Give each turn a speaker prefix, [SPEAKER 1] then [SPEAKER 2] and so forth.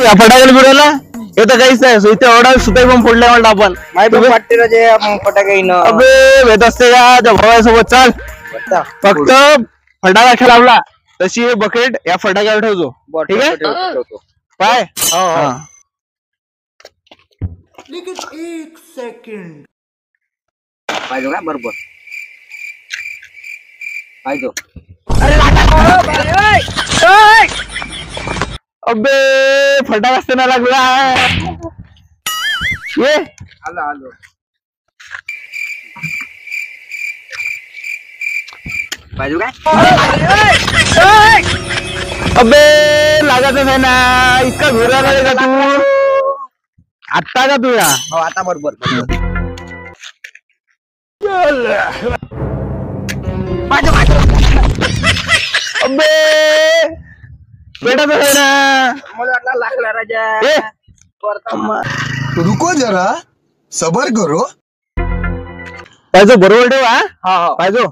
[SPEAKER 1] या फटाक्याला फिरवला हे तर काहीच नाही इथे एवढा सुताई पण फोडलाय म्हणलं आपण
[SPEAKER 2] माहिती वाटते ना जे फटाके
[SPEAKER 1] अबे भेट असते का त्या भावासोबत चाल फक्त फटाका खेळावला तशी हे बकेट या फटाक्यावर ठेवतो ठीक आहे पाय
[SPEAKER 3] एक सेकंड
[SPEAKER 2] पाहिजे का बरोबर पाहिजे
[SPEAKER 1] अबे फटाका असताना लागला ये
[SPEAKER 2] आलो आलो पाहिजे काय
[SPEAKER 1] अबे लागतच आहे ना इतका घुरा लागेल का तू आत्ता का तुया
[SPEAKER 2] हो आता बरोबर
[SPEAKER 1] अबे बेटाच आहे ना
[SPEAKER 2] मला वाटला लागला राजा
[SPEAKER 1] ए
[SPEAKER 3] रुको जरा सबर करो
[SPEAKER 1] पाहिजे बरोबर ठेव हा पाहिजे
[SPEAKER 2] लागला